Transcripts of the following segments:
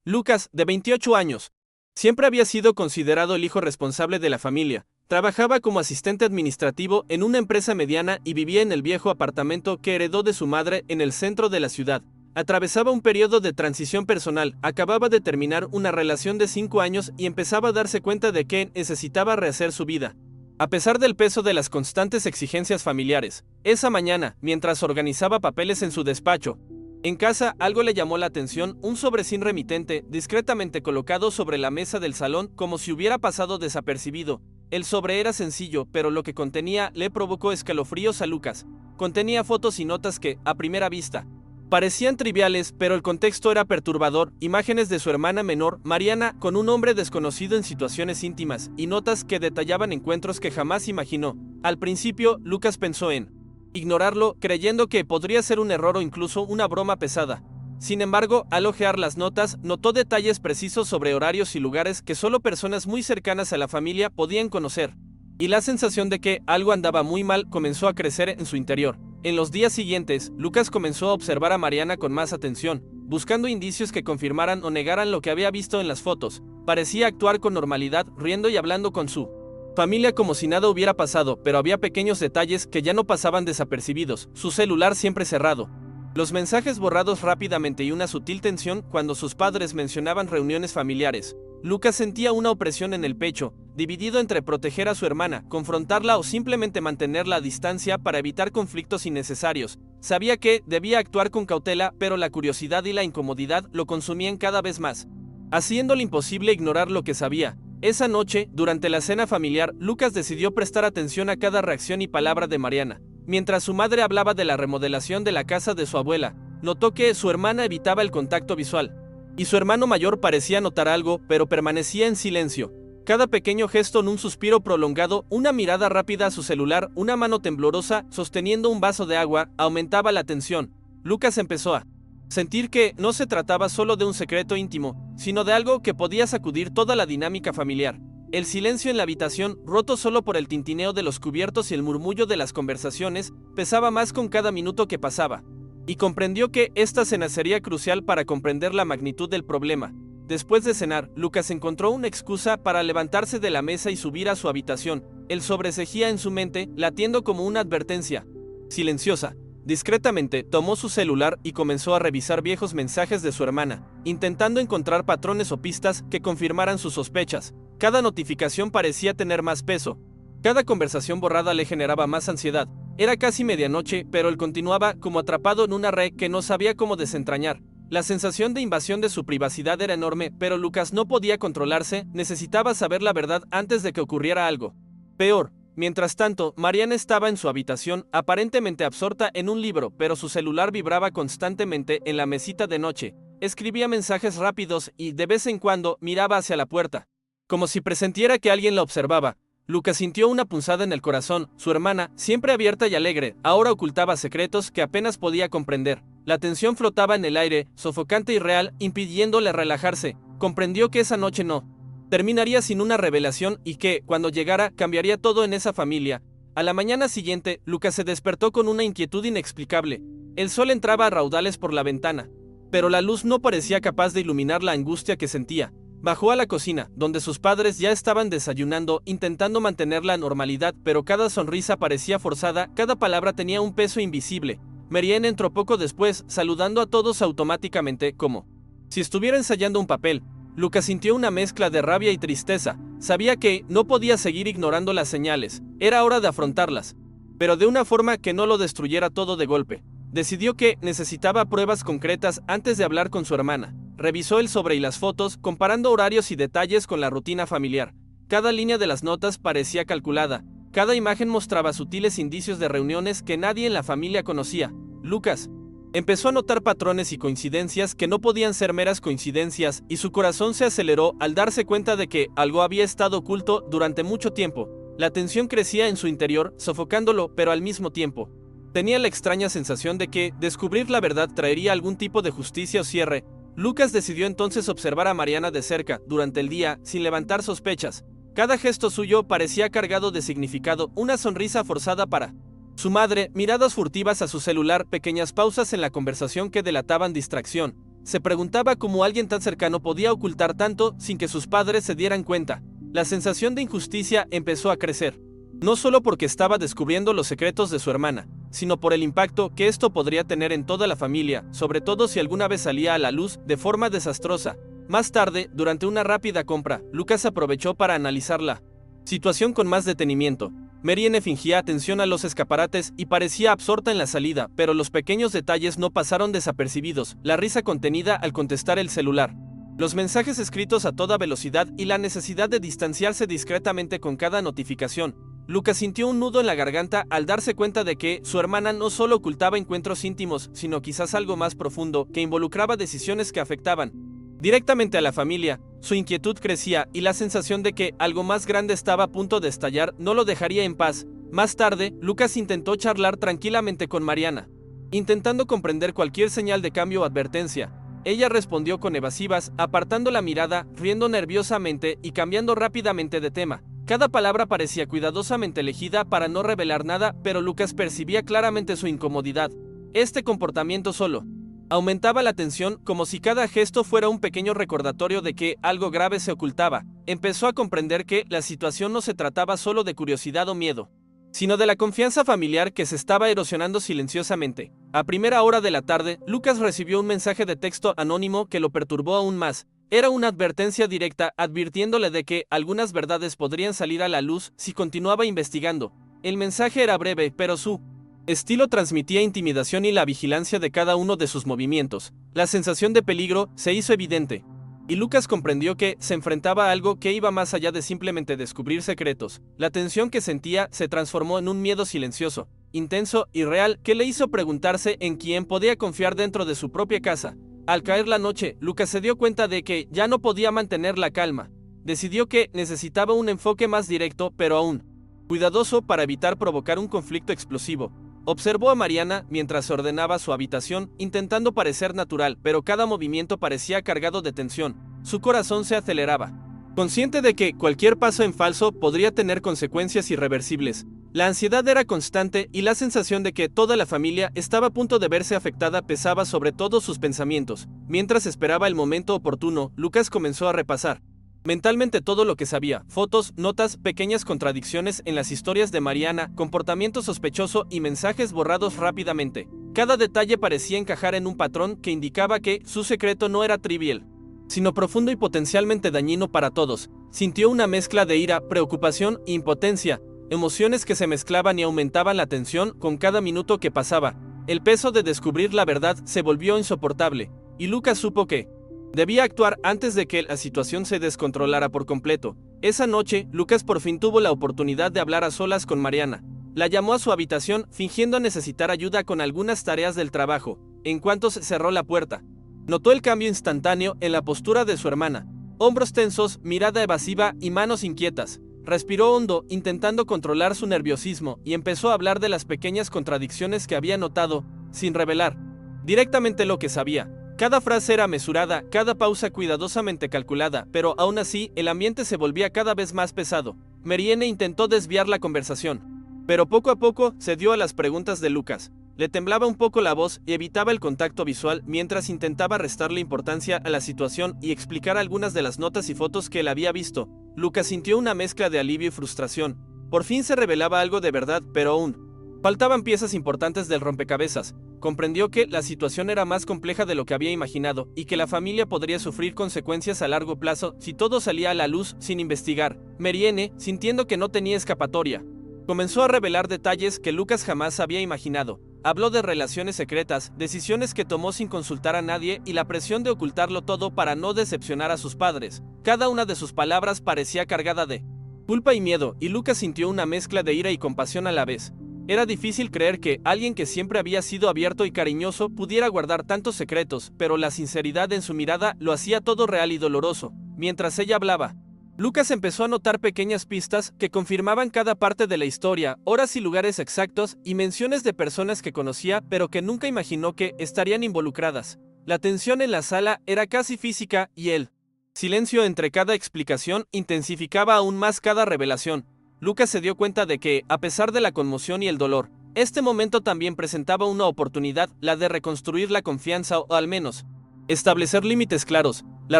Lucas, de 28 años, siempre había sido considerado el hijo responsable de la familia. Trabajaba como asistente administrativo en una empresa mediana y vivía en el viejo apartamento que heredó de su madre en el centro de la ciudad. Atravesaba un periodo de transición personal, acababa de terminar una relación de 5 años y empezaba a darse cuenta de que necesitaba rehacer su vida. A pesar del peso de las constantes exigencias familiares, esa mañana, mientras organizaba papeles en su despacho, en casa algo le llamó la atención: un sobre sin remitente, discretamente colocado sobre la mesa del salón como si hubiera pasado desapercibido. El sobre era sencillo, pero lo que contenía le provocó escalofríos a Lucas. Contenía fotos y notas que, a primera vista, parecían triviales, pero el contexto era perturbador: imágenes de su hermana menor, Mariana, con un hombre desconocido en situaciones íntimas, y notas que detallaban encuentros que jamás imaginó. Al principio, Lucas pensó en ignorarlo, creyendo que podría ser un error o incluso una broma pesada. Sin embargo, al hojear las notas, notó detalles precisos sobre horarios y lugares que solo personas muy cercanas a la familia podían conocer. Y la sensación de que algo andaba muy mal comenzó a crecer en su interior. En los días siguientes, Lucas comenzó a observar a Mariana con más atención, buscando indicios que confirmaran o negaran lo que había visto en las fotos. Parecía actuar con normalidad, riendo y hablando con su familia como si nada hubiera pasado, pero había pequeños detalles que ya no pasaban desapercibidos: su celular siempre cerrado, los mensajes borrados rápidamente y una sutil tensión cuando sus padres mencionaban reuniones familiares. Lucas sentía una opresión en el pecho, dividido entre proteger a su hermana, confrontarla o simplemente mantenerla a distancia para evitar conflictos innecesarios. Sabía que debía actuar con cautela, pero la curiosidad y la incomodidad lo consumían cada vez más, haciéndole imposible ignorar lo que sabía. Esa noche, durante la cena familiar, Lucas decidió prestar atención a cada reacción y palabra de Mariana. Mientras su madre hablaba de la remodelación de la casa de su abuela, notó que su hermana evitaba el contacto visual, y su hermano mayor parecía notar algo, pero permanecía en silencio. Cada pequeño gesto, en un suspiro prolongado, una mirada rápida a su celular, una mano temblorosa sosteniendo un vaso de agua, aumentaba la tensión. Lucas empezó a sentir que no se trataba solo de un secreto íntimo, sino de algo que podía sacudir toda la dinámica familiar. El silencio en la habitación, roto solo por el tintineo de los cubiertos y el murmullo de las conversaciones, pesaba más con cada minuto que pasaba. Y comprendió que esta cena sería crucial para comprender la magnitud del problema. Después de cenar, Lucas encontró una excusa para levantarse de la mesa y subir a su habitación. El sobrecogía en su mente, latiendo como una advertencia. Silenciosa, discretamente, tomó su celular y comenzó a revisar viejos mensajes de su hermana, intentando encontrar patrones o pistas que confirmaran sus sospechas. Cada notificación parecía tener más peso. Cada conversación borrada le generaba más ansiedad. Era casi medianoche, pero él continuaba como atrapado en una red que no sabía cómo desentrañar. La sensación de invasión de su privacidad era enorme, pero Lucas no podía controlarse. Necesitaba saber la verdad antes de que ocurriera algo peor. Mientras tanto, Mariana estaba en su habitación, aparentemente absorta en un libro, pero su celular vibraba constantemente en la mesita de noche. Escribía mensajes rápidos y, de vez en cuando, miraba hacia la puerta, como si presintiera que alguien la observaba. Lucas sintió una punzada en el corazón. Su hermana, siempre abierta y alegre, ahora ocultaba secretos que apenas podía comprender. La tensión flotaba en el aire, sofocante y real, impidiéndole relajarse. Comprendió que esa noche no terminaría sin una revelación y que, cuando llegara, cambiaría todo en esa familia. A la mañana siguiente, Lucas se despertó con una inquietud inexplicable. El sol entraba a raudales por la ventana, pero la luz no parecía capaz de iluminar la angustia que sentía. Bajó a la cocina, donde sus padres ya estaban desayunando, intentando mantener la normalidad, pero cada sonrisa parecía forzada, cada palabra tenía un peso invisible. Mariana entró poco después, saludando a todos automáticamente, como si estuviera ensayando un papel. Lucas sintió una mezcla de rabia y tristeza. Sabía que no podía seguir ignorando las señales. Era hora de afrontarlas, pero de una forma que no lo destruyera todo de golpe. Decidió que necesitaba pruebas concretas antes de hablar con su hermana. Revisó el sobre y las fotos, comparando horarios y detalles con la rutina familiar. Cada línea de las notas parecía calculada. Cada imagen mostraba sutiles indicios de reuniones que nadie en la familia conocía. Lucas empezó a notar patrones y coincidencias que no podían ser meras coincidencias, y su corazón se aceleró al darse cuenta de que algo había estado oculto durante mucho tiempo. La tensión crecía en su interior, sofocándolo, pero al mismo tiempo tenía la extraña sensación de que descubrir la verdad traería algún tipo de justicia o cierre. Lucas decidió entonces observar a Mariana de cerca, durante el día, sin levantar sospechas. Cada gesto suyo parecía cargado de significado: una sonrisa forzada para su madre, miradas furtivas a su celular, pequeñas pausas en la conversación que delataban distracción. Se preguntaba cómo alguien tan cercano podía ocultar tanto sin que sus padres se dieran cuenta. La sensación de injusticia empezó a crecer. No solo porque estaba descubriendo los secretos de su hermana, sino por el impacto que esto podría tener en toda la familia, sobre todo si alguna vez salía a la luz de forma desastrosa. Más tarde, durante una rápida compra, Lucas aprovechó para analizar la situación con más detenimiento. Marianne fingía atención a los escaparates y parecía absorta en la salida, pero los pequeños detalles no pasaron desapercibidos, la risa contenida al contestar el celular, los mensajes escritos a toda velocidad y la necesidad de distanciarse discretamente con cada notificación. Lucas sintió un nudo en la garganta al darse cuenta de que su hermana no solo ocultaba encuentros íntimos, sino quizás algo más profundo, que involucraba decisiones que afectaban directamente a la familia. Su inquietud crecía y la sensación de que algo más grande estaba a punto de estallar no lo dejaría en paz. Más tarde, Lucas intentó charlar tranquilamente con Mariana, intentando comprender cualquier señal de cambio o advertencia. Ella respondió con evasivas, apartando la mirada, riendo nerviosamente y cambiando rápidamente de tema. Cada palabra parecía cuidadosamente elegida para no revelar nada, pero Lucas percibía claramente su incomodidad. Este comportamiento solo aumentaba la tensión, como si cada gesto fuera un pequeño recordatorio de que algo grave se ocultaba. Empezó a comprender que la situación no se trataba solo de curiosidad o miedo, sino de la confianza familiar que se estaba erosionando silenciosamente. A primera hora de la tarde, Lucas recibió un mensaje de texto anónimo que lo perturbó aún más. Era una advertencia directa advirtiéndole de que algunas verdades podrían salir a la luz si continuaba investigando. El mensaje era breve, pero su estilo transmitía intimidación y la vigilancia de cada uno de sus movimientos. La sensación de peligro se hizo evidente, y Lucas comprendió que se enfrentaba a algo que iba más allá de simplemente descubrir secretos. La tensión que sentía se transformó en un miedo silencioso, intenso y real que le hizo preguntarse en quién podía confiar dentro de su propia casa. Al caer la noche, Lucas se dio cuenta de que ya no podía mantener la calma. Decidió que necesitaba un enfoque más directo, pero aún cuidadoso, para evitar provocar un conflicto explosivo. Observó a Mariana mientras ordenaba su habitación, intentando parecer natural, pero cada movimiento parecía cargado de tensión. Su corazón se aceleraba, consciente de que cualquier paso en falso podría tener consecuencias irreversibles. La ansiedad era constante y la sensación de que toda la familia estaba a punto de verse afectada pesaba sobre todos sus pensamientos. Mientras esperaba el momento oportuno, Lucas comenzó a repasar mentalmente todo lo que sabía: fotos, notas, pequeñas contradicciones en las historias de Mariana, comportamiento sospechoso y mensajes borrados rápidamente. Cada detalle parecía encajar en un patrón que indicaba que su secreto no era trivial, sino profundo y potencialmente dañino para todos. Sintió una mezcla de ira, preocupación e impotencia, emociones que se mezclaban y aumentaban la tensión con cada minuto que pasaba. El peso de descubrir la verdad se volvió insoportable, y Lucas supo que debía actuar antes de que la situación se descontrolara por completo. Esa noche, Lucas por fin tuvo la oportunidad de hablar a solas con Mariana. La llamó a su habitación fingiendo necesitar ayuda con algunas tareas del trabajo. En cuanto se cerró la puerta, notó el cambio instantáneo en la postura de su hermana. Hombros tensos, mirada evasiva y manos inquietas. Respiró hondo, intentando controlar su nerviosismo, y empezó a hablar de las pequeñas contradicciones que había notado, sin revelar directamente lo que sabía. Cada frase era mesurada, cada pausa cuidadosamente calculada, pero aún así, el ambiente se volvía cada vez más pesado. Marianne intentó desviar la conversación, pero poco a poco cedió a las preguntas de Lucas. Le temblaba un poco la voz y evitaba el contacto visual mientras intentaba restarle importancia a la situación y explicar algunas de las notas y fotos que él había visto. Lucas sintió una mezcla de alivio y frustración. Por fin se revelaba algo de verdad, pero aún faltaban piezas importantes del rompecabezas. Comprendió que la situación era más compleja de lo que había imaginado y que la familia podría sufrir consecuencias a largo plazo si todo salía a la luz sin investigar. Marianne, sintiendo que no tenía escapatoria, comenzó a revelar detalles que Lucas jamás había imaginado. Habló de relaciones secretas, decisiones que tomó sin consultar a nadie y la presión de ocultarlo todo para no decepcionar a sus padres. Cada una de sus palabras parecía cargada de culpa y miedo, y Lucas sintió una mezcla de ira y compasión a la vez. Era difícil creer que alguien que siempre había sido abierto y cariñoso pudiera guardar tantos secretos, pero la sinceridad en su mirada lo hacía todo real y doloroso. Mientras ella hablaba, Lucas empezó a notar pequeñas pistas que confirmaban cada parte de la historia, horas y lugares exactos y menciones de personas que conocía pero que nunca imaginó que estarían involucradas. La tensión en la sala era casi física y el silencio entre cada explicación intensificaba aún más cada revelación. Lucas se dio cuenta de que, a pesar de la conmoción y el dolor, este momento también presentaba una oportunidad, la de reconstruir la confianza o al menos Establecer límites claros, la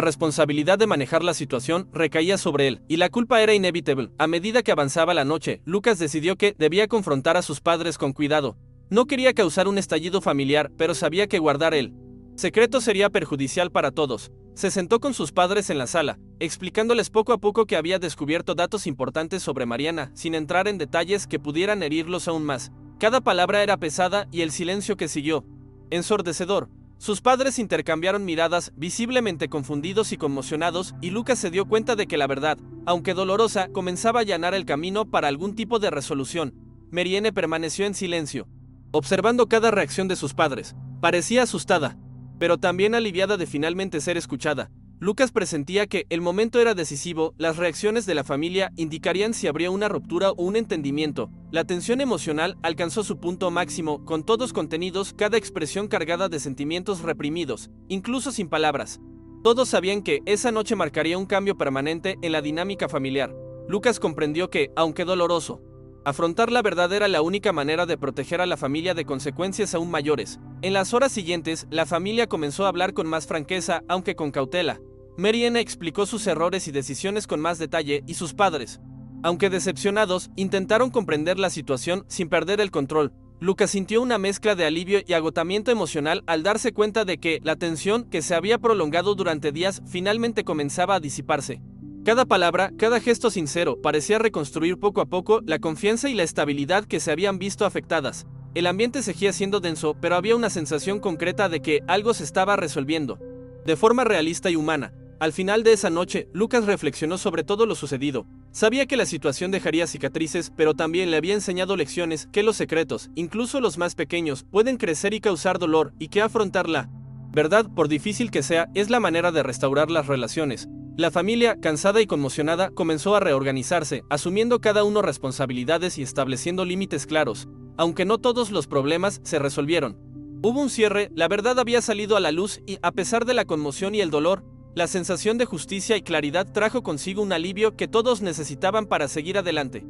responsabilidad de manejar la situación recaía sobre él, y la culpa era inevitable. A medida que avanzaba la noche, Lucas decidió que debía confrontar a sus padres con cuidado. No quería causar un estallido familiar, pero sabía que guardar el secreto sería perjudicial para todos. Se sentó con sus padres en la sala, explicándoles poco a poco que había descubierto datos importantes sobre Mariana, sin entrar en detalles que pudieran herirlos aún más. Cada palabra era pesada y el silencio que siguió, ensordecedor. Sus padres intercambiaron miradas, visiblemente confundidos y conmocionados, y Lucas se dio cuenta de que la verdad, aunque dolorosa, comenzaba a allanar el camino para algún tipo de resolución. Marianne permaneció en silencio, observando cada reacción de sus padres. Parecía asustada, pero también aliviada de finalmente ser escuchada. Lucas presentía que el momento era decisivo, las reacciones de la familia indicarían si habría una ruptura o un entendimiento. La tensión emocional alcanzó su punto máximo, con todos contenidos, cada expresión cargada de sentimientos reprimidos, incluso sin palabras. Todos sabían que esa noche marcaría un cambio permanente en la dinámica familiar. Lucas comprendió que, aunque doloroso, afrontar la verdad era la única manera de proteger a la familia de consecuencias aún mayores. En las horas siguientes, la familia comenzó a hablar con más franqueza, aunque con cautela. Marianne explicó sus errores y decisiones con más detalle, y sus padres, aunque decepcionados, intentaron comprender la situación sin perder el control. Lucas sintió una mezcla de alivio y agotamiento emocional al darse cuenta de que la tensión que se había prolongado durante días finalmente comenzaba a disiparse. Cada palabra, cada gesto sincero, parecía reconstruir poco a poco la confianza y la estabilidad que se habían visto afectadas. El ambiente seguía siendo denso, pero había una sensación concreta de que algo se estaba resolviendo, de forma realista y humana. Al final de esa noche, Lucas reflexionó sobre todo lo sucedido. Sabía que la situación dejaría cicatrices, pero también le había enseñado lecciones, que los secretos, incluso los más pequeños, pueden crecer y causar dolor, y que afrontar la verdad, por difícil que sea, es la manera de restaurar las relaciones. La familia, cansada y conmocionada, comenzó a reorganizarse, asumiendo cada uno responsabilidades y estableciendo límites claros. Aunque no todos los problemas se resolvieron, hubo un cierre, la verdad había salido a la luz y, a pesar de la conmoción y el dolor, la sensación de justicia y claridad trajo consigo un alivio que todos necesitaban para seguir adelante.